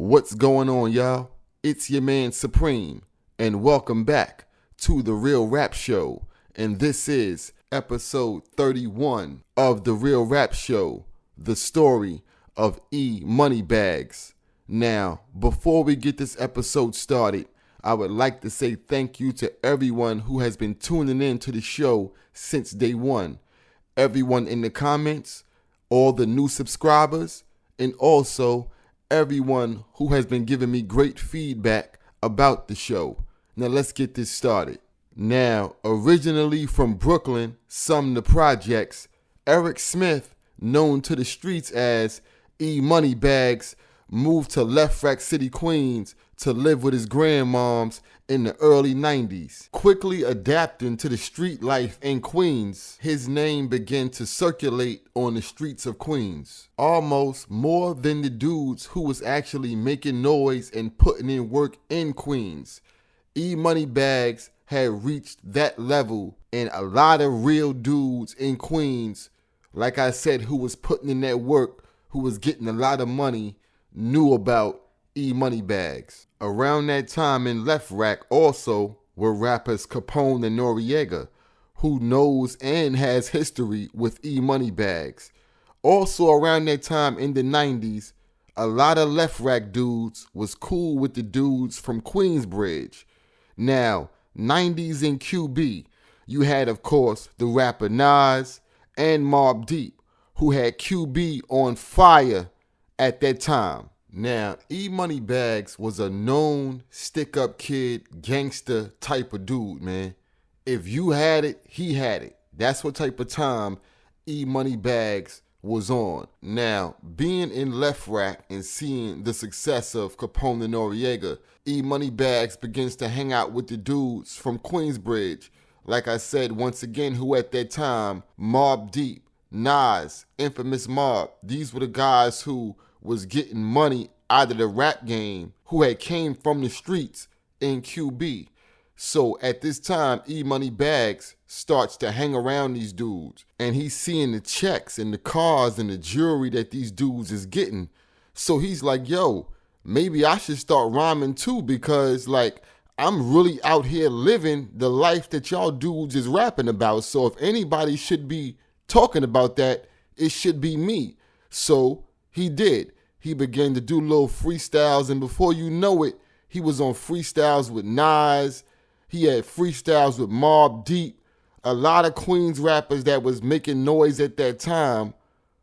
What's going on, y'all? It's your man Sapreme, and welcome back to The Real Rap Show. And this is episode 31 of The Real Rap Show, the story of E Moneybags. Now, before we get this episode started, I would like to say thank you to everyone who has been tuning in to the show since day one. Everyone in the comments, all the new subscribers, and also everyone who has been giving me great feedback about the show. Now let's get this started. Now, originally from Brooklyn, Sumner Projects, Eric Smith, known to the streets as E Moneybags, moved to Left Rack City, Queens to live with his grandmoms in the early 90s. Quickly adapting to the street life in Queens, his name began to circulate on the streets of Queens, almost more than the dudes who was actually making noise and putting in work in Queens. E Moneybags had reached that level, and a lot of real dudes in Queens, like I said, who was putting in that work, who was getting a lot of money, knew about E Moneybags. Around that time in Left Rack also were rappers Capone and Notorious, who knows and has history with E Moneybags. Also around that time in the 90s, a lot of Left Rack dudes was cool with the dudes from Queensbridge. Now, 90s in QB, you had of course the rapper Nas and Mobb Deep, who had QB on fire at that time. Now, E Moneybags was a known stick-up kid, gangster type of dude, man. If you had it, he had it. That's what type of time E Moneybags was on. Now, being in Left Rack and seeing the success of Capone and Notorious, E Moneybags begins to hang out with the dudes from Queensbridge. Like I said, once again, who at that time, Mobb Deep, Nas, Infamous Mob, these were the guys who was getting money out of the rap game, who had came from the streets in QB. So at this time, E Moneybags starts to hang around these dudes, and he's seeing the checks and the cars and the jewelry that these dudes is getting. So he's like, yo, maybe I should start rhyming too, because like I'm really out here living the life that y'all dudes is rapping about. So if anybody should be talking about that, it should be me. So he did. He began to do little freestyles, and before you know it, he was on freestyles with Nas. He had freestyles with Mobb Deep. A lot of Queens rappers that was making noise at that time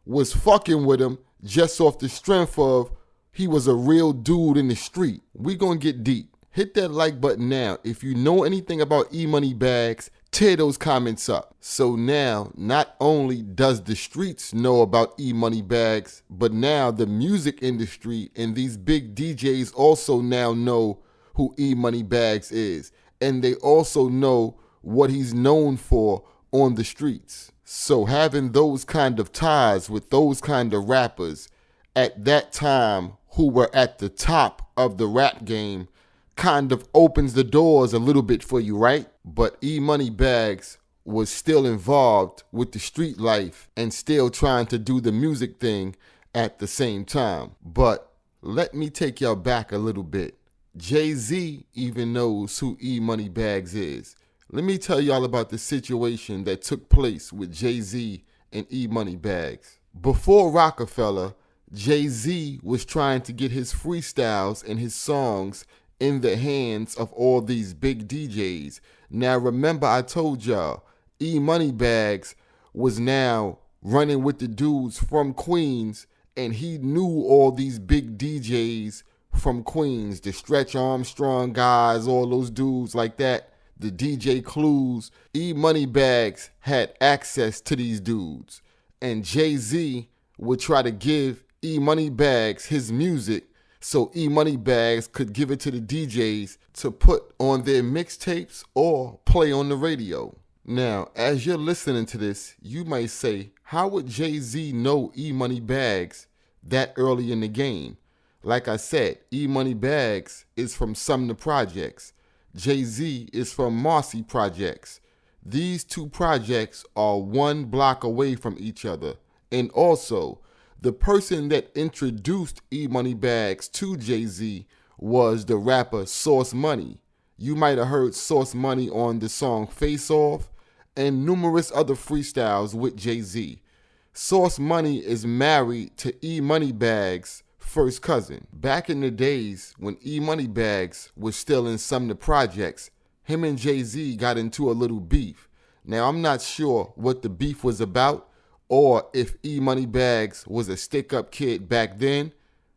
was fucking with him just off the strength of he was a real dude in the street. We gonna get deep. Hit that like button now. If you know anything about E Moneybags, tear those comments up. So now, not only does the streets know about E Moneybags, but now the music industry and these big DJs also now know who E Moneybags is. And they also know what he's known for on the streets. So having those kind of ties with those kind of rappers at that time who were at the top of the rap game kind of opens the doors a little bit for you, right? But E Moneybags was still involved with the street life and still trying to do the music thing at the same time. But let me take y'all back a little bit. Jay-Z even knows who E Moneybags is. Let me tell y'all about the situation that took place with Jay-Z and E Moneybags. Before Rockefeller, Jay-Z was trying to get his freestyles and his songs in the hands of all these big DJs. Now remember, I told y'all, E Moneybags was now running with the dudes from Queens, and he knew all these big DJs from Queens, the Stretch Armstrong guys, all those dudes like that, the DJ Clues. E Moneybags had access to these dudes, and Jay-Z would try to give E Moneybags his music so E Moneybags could give it to the DJs to put on their mixtapes or play on the radio. Now, as you're listening to this, you might say, how would Jay-Z know E Moneybags that early in the game? Like I said, E Moneybags is from Sumner Projects. Jay-Z is from Marcy Projects. These two projects are one block away from each other. And also, The person that introduced E Money Bags to Jay-Z was the rapper Source Money. You might have heard Source Money on the song Face Off and numerous other freestyles with Jay-Z. Source Money is married to E Money Bags' first cousin. Back in the days when E Money Bags was still in some of the projects, him and Jay-Z got into a little beef. Now, I'm not sure what the beef was about or if E Money Bags was a stick-up kid back then.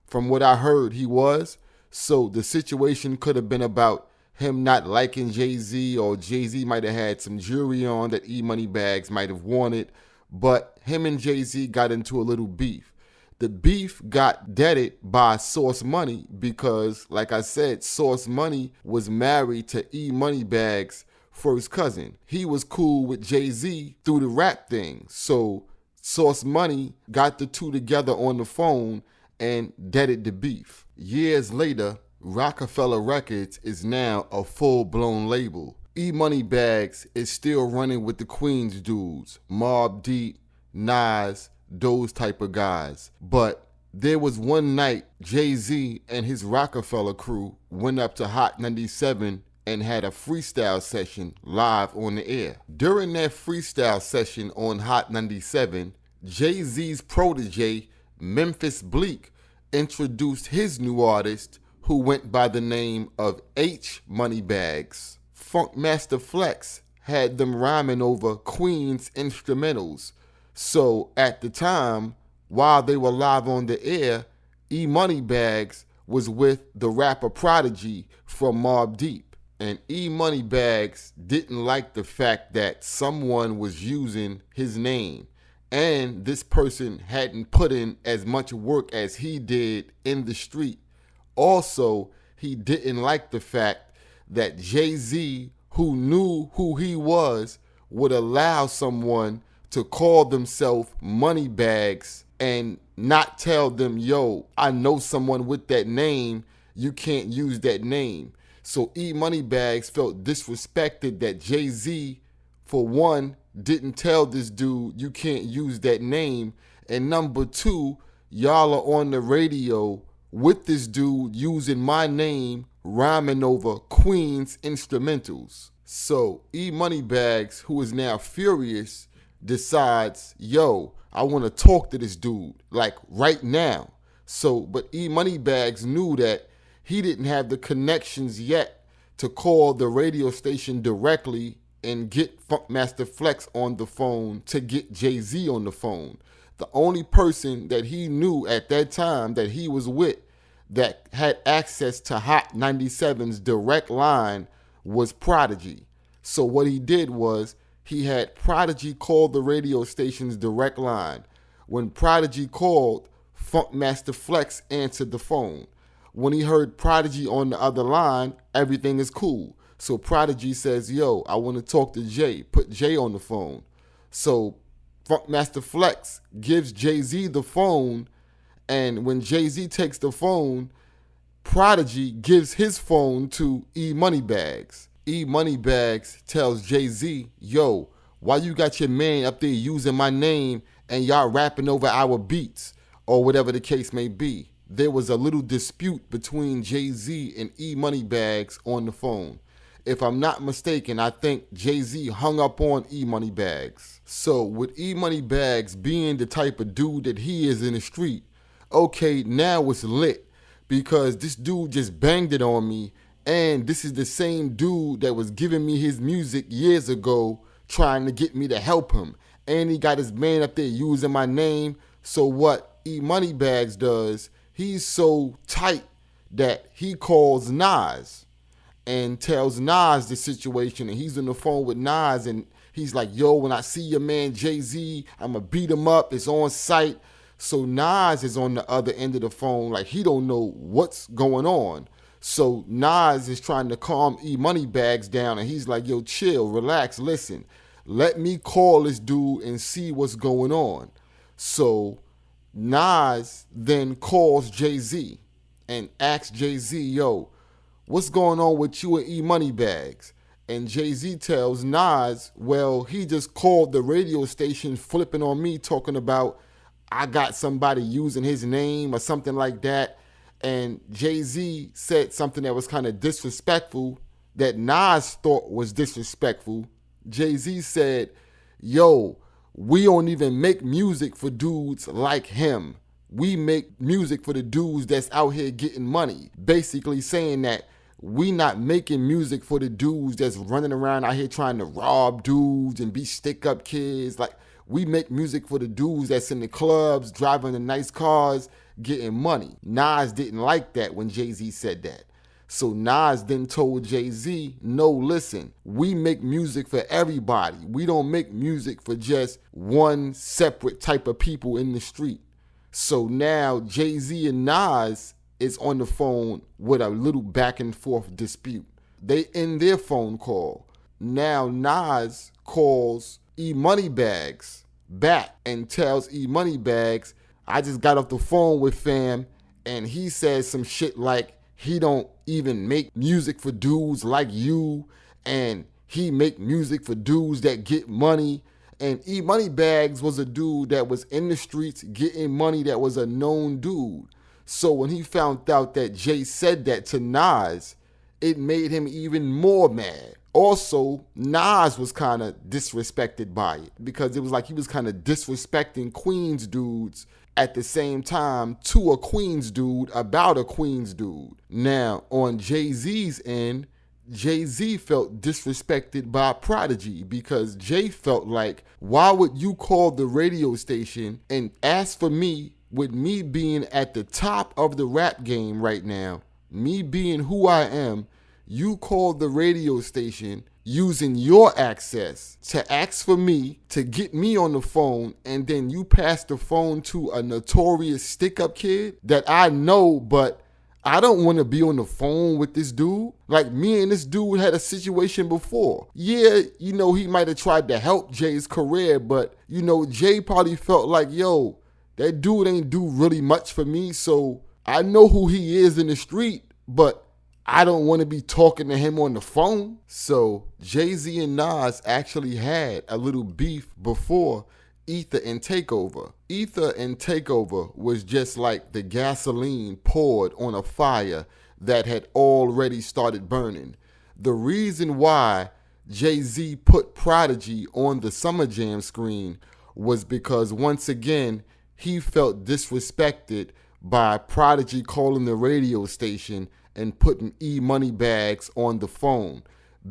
From what I heard, he was. So the situation could have been about him not liking Jay-Z, or Jay-Z might have had some jewelry on that E Money Bags might have wanted. But him and Jay-Z got into a little beef. The beef got deaded by Source Money because, like I said, Source Money was married to E Money Bags' first cousin. He was cool with Jay-Z through the rap thing. So Source Money got the two together on the phone and deaded the beef. Years later, Rockefeller Records is now a full-blown label. E Money Bags is still running with the Queens dudes, Mobb Deep, Nas, those type of guys. But there was one night Jay-Z and his Rockefeller crew went up to Hot 97 and had a freestyle session live on the air. During that freestyle session on Hot 97, Jay-Z's protege, Memphis Bleek, introduced his new artist who went by the name of H Money Bags. Funkmaster Flex had them rhyming over Queen's instrumentals. So at the time, while they were live on the air, E Money Bags was with the rapper Prodigy from Mobb Deep. And E Money Bags didn't like the fact that someone was using his name. And this person hadn't put in as much work as he did in the street. Also, he didn't like the fact that Jay-Z, who knew who he was, would allow someone to call themselves Money Bags and not tell them, yo, I know someone with that name, you can't use that name. So E Money Bags felt disrespected that Jay-Z, for one, didn't tell this dude you can't use that name, and number two, y'all are on the radio with this dude using my name, rhyming over Queen's instrumentals. So E Money Bags, who is now furious, decides, yo, I want to talk to this dude, like right now. So, but E Money Bags knew that he didn't have the connections yet to call the radio station directly and get Funkmaster Flex on the phone to get Jay-Z on the phone. The only person that he knew at that time that he was with that had access to Hot 97's direct line was Prodigy. So what he did was he had Prodigy call the radio station's direct line. When Prodigy called, Funkmaster Flex answered the phone. When he heard Prodigy on the other line, everything is cool. So Prodigy says, yo, I want to talk to Jay. Put Jay on the phone. So Funkmaster Flex gives Jay-Z the phone, and when Jay-Z takes the phone, Prodigy gives his phone to E Money Bags. E Money Bags tells Jay-Z, yo, why you got your man up there using my name and y'all rapping over our beats, or whatever the case may be. There was a little dispute between Jay-Z and E Money Bags on the phone. If I'm not mistaken, I think Jay-Z hung up on E Money Bags. So with E Money Bags being the type of dude that he is in the street, okay, now it's lit because this dude just banged it on me, and this is the same dude that was giving me his music years ago trying to get me to help him. And he got his man up there using my name. So what E Money Bags does, he's so tight that he calls Nas and tells Nas the situation, and he's on the phone with Nas, and he's like, yo, when I see your man Jay-Z, I'm gonna beat him up, it's on site. So Nas is on the other end of the phone, like he don't know what's going on. So Nas is trying to calm E Money Bags down, and he's like, yo, chill, relax, listen, let me call this dude and see what's going on. So Nas then calls Jay-Z and asks Jay-Z, yo, what's going on with you and E Money Bags? And Jay-Z tells Nas, well, he just called the radio station flipping on me talking about I got somebody using his name or something like that. And Jay-Z said something that was kind of disrespectful that Nas thought was disrespectful. Jay-Z said, yo, we don't even make music for dudes like him. We make music for the dudes that's out here getting money. Basically saying that we not making music for the dudes that's running around out here trying to rob dudes and be stick-up kids. Like, we make music for the dudes that's in the clubs, driving the nice cars, getting money. Nas didn't like that when Jay-Z said that. So Nas then told Jay-Z, no, listen, we make music for everybody. We don't make music for just one separate type of people in the street. So now Jay-Z and Nas is on the phone with a little back and forth dispute. They end their phone call. Now Nas calls E Moneybags back and tells E Moneybags, I just got off the phone with fam and he says some shit like he don't even make music for dudes like you and he make music for dudes that get money. And E Moneybags was a dude that was in the streets getting money, that was a known dude. So when he found out that Jay said that to Nas, it made him even more mad. Also, Nas was kind of disrespected by it because it was like he was kind of disrespecting Queens dudes at the same time to a Queens dude about a Queens dude. Now, on Jay-Z's end, Jay-Z felt disrespected by Prodigy because Jay felt like, why would you call the radio station and ask for me, with me being at the top of the rap game right now, me being who I am, you called the radio station using your access to ask for me to get me on the phone, and then you pass the phone to a notorious stick-up kid that I know, but I don't want to be on the phone with this dude. Like, me and this dude had a situation before. Yeah, you know, he might have tried to help Jay's career, but, you know, Jay probably felt like, yo, that dude ain't do really much for me, so I know who he is in the street, but I don't want to be talking to him on the phone. So Jay-Z and Nas actually had a little beef before Ether and Takeover. Ether and Takeover was just like the gasoline poured on a fire that had already started burning. The reason why Jay-Z put Prodigy on the Summer Jam screen was because, once again, he felt disrespected by Prodigy calling the radio station and putting E Moneybags on the phone,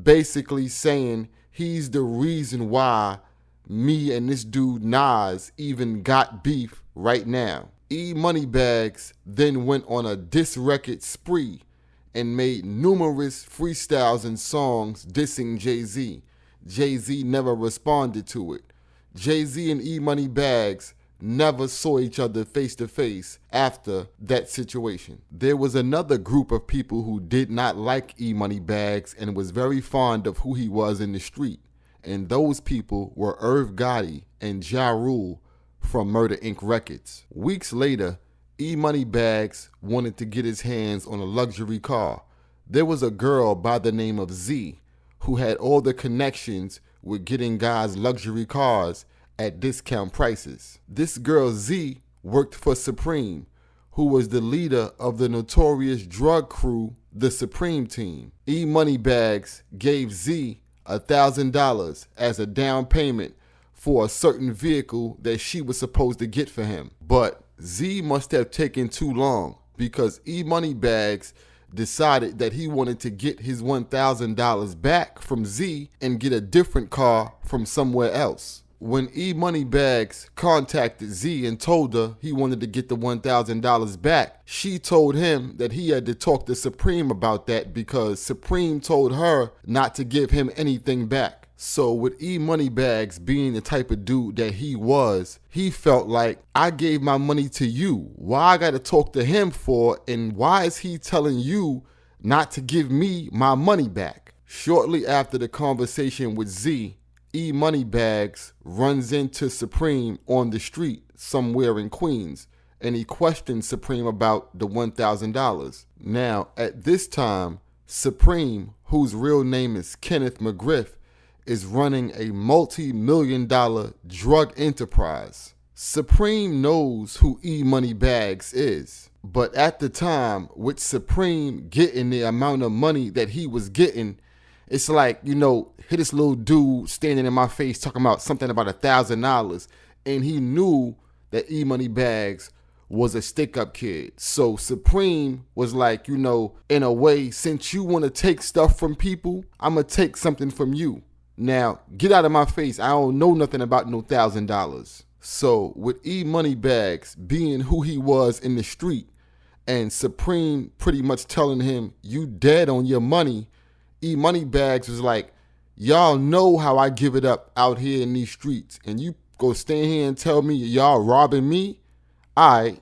basically saying he's the reason why me and this dude Nas even got beef right now. E Moneybags then went on a diss record spree and made numerous freestyles and songs dissing Jay-Z. Jay-Z never responded to it. Jay-Z and E Moneybags never saw each other face to face after that situation. There was another group of people who did not like E Moneybags and was very fond of who he was in the street. And those people were Irv Gotti and Ja Rule from Murder Inc. Records. Weeks later, E Moneybags wanted to get his hands on a luxury car. There was a girl by the name of Z who had all the connections with getting guys luxury cars at discount prices. This girl Z worked for Sapreme, who was the leader of the notorious drug crew, the Sapreme team. E Moneybags gave Z $1,000 as a down payment for a certain vehicle that she was supposed to get for him. But Z must have taken too long because E Moneybags decided that he wanted to get his $1,000 back from Z and get a different car from somewhere else. When E Moneybags contacted Z and told her he wanted to get the $1,000 back, she told him that he had to talk to Sapreme about that because Sapreme told her not to give him anything back. So with E Moneybags being the type of dude that he was, he felt like, I gave my money to you. Why I gotta talk to him for, and why is he telling you not to give me my money back? Shortly after the conversation with Z, E Moneybags runs into Sapreme on the street somewhere in Queens, and he questions Sapreme about the $1,000. Now, at this time, Sapreme, whose real name is Kenneth McGriff, is running a multi-million-dollar drug enterprise. Sapreme knows who E Moneybags is. But at the time, with Sapreme getting the amount of money that he was getting, it's like, hit this little dude standing in my face talking about something about $1,000. And he knew that E Moneybags was a stick-up kid. So Sapreme was like, in a way, since you want to take stuff from people, I'm going to take something from you. Now, get out of my face. I don't know nothing about no $1,000. So with E Moneybags being who he was in the street, and Sapreme pretty much telling him, you dead on your money, E Moneybags was like, y'all know how I give it up out here in these streets, and you go stand here and tell me y'all robbing me? Alright,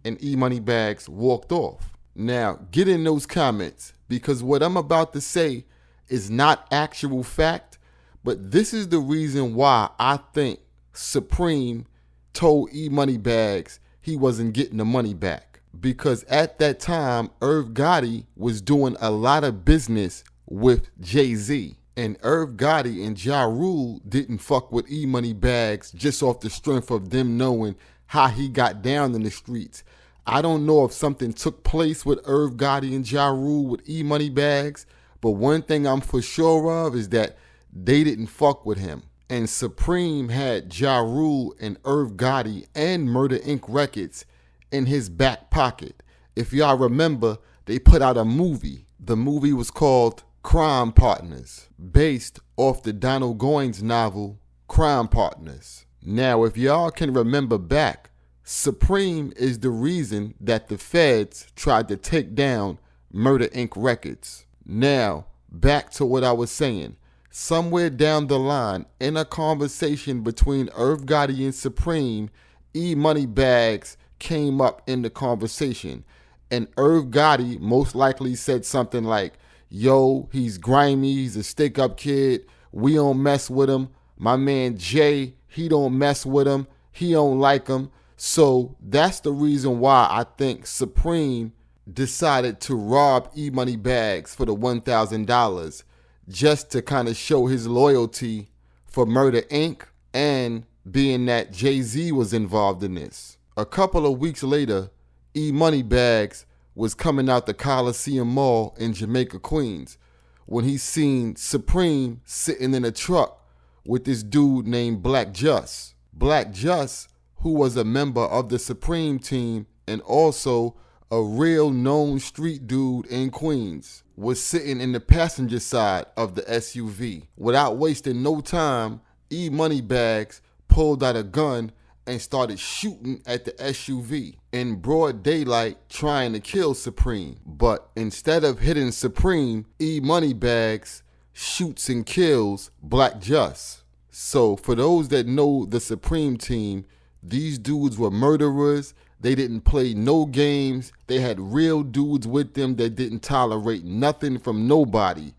and E Moneybags walked off. Now, get in those comments, because what I'm about to say is not actual fact, but this is the reason why I think Sapreme told E Moneybags he wasn't getting the money back. Because at that time, Irv Gotti was doing a lot of business with Jay-Z. And Irv Gotti and Ja Rule didn't fuck with E Moneybags just off the strength of them knowing how he got down in the streets. I don't know if something took place with Irv Gotti and Ja Rule with E Moneybags, but one thing I'm for sure of is that they didn't fuck with him. And Sapreme had Ja Rule and Irv Gotti and Murder Inc. records in his back pocket. If y'all remember, they put out a movie. The movie was called Crime Partners, based off the Donald Goines novel Crime Partners. Now, if y'all can remember back, Sapreme is the reason that the feds tried to take down Murder Inc. records. Now, back to what I was saying. Somewhere down the line, in a conversation between Irv Gotti and Sapreme, E Moneybags came up in the conversation. And Irv Gotti most likely said something like, yo, he's grimy, he's a stick-up kid, we don't mess with him. My man Jay, he don't mess with him, he don't like him. So that's the reason why I think Sapreme decided to rob E Moneybags for the $1,000, just to kind of show his loyalty for Murder Inc. and being that Jay-Z was involved in this. A couple of weeks later, E Moneybags was coming out the Coliseum Mall in Jamaica, Queens, when he seen Sapreme sitting in a truck with this dude named Black Just. Black Just, who was a member of the Sapreme team and also a real known street dude in Queens, was sitting in the passenger side of the SUV. Without wasting no time, E Moneybags pulled out a gun and started shooting at the SUV in broad daylight, trying to kill Sapreme. But instead of hitting Sapreme, E Moneybags shoots and kills Black Just. So for those that know the Sapreme team, these dudes were murderers. They didn't play no games. They had real dudes with them that didn't tolerate nothing from nobody.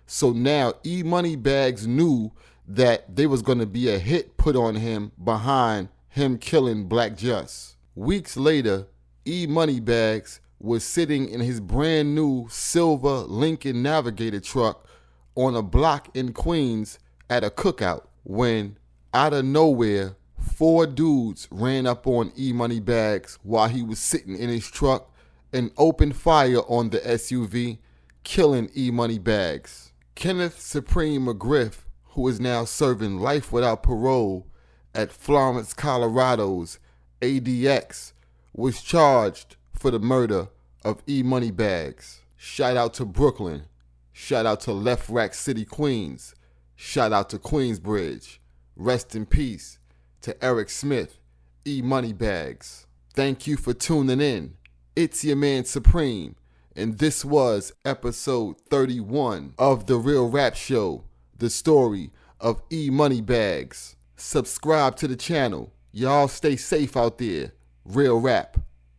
So now E Moneybags knew that there was going to be a hit put on him behind him killing Black Just. Weeks later, E Moneybags was sitting in his brand new silver Lincoln Navigator truck on a block in Queens at a cookout when, out of nowhere, 4 dudes ran up on E Moneybags while he was sitting in his truck and opened fire on the SUV, killing E Moneybags. Kenneth Sapreme McGriff, who is now serving life without parole at Florence, Colorado's ADX, was charged for the murder of E Moneybags. Shout out to Brooklyn. Shout out to Left Rack City, Queens. Shout out to Queensbridge. Rest in peace to Eric Smith, E Moneybags. Thank you for tuning in. It's your man Sapreme, and this was episode 31 of The Real Rap Show, the story of E Moneybags. Subscribe to the channel. Y'all stay safe out there. Real rap.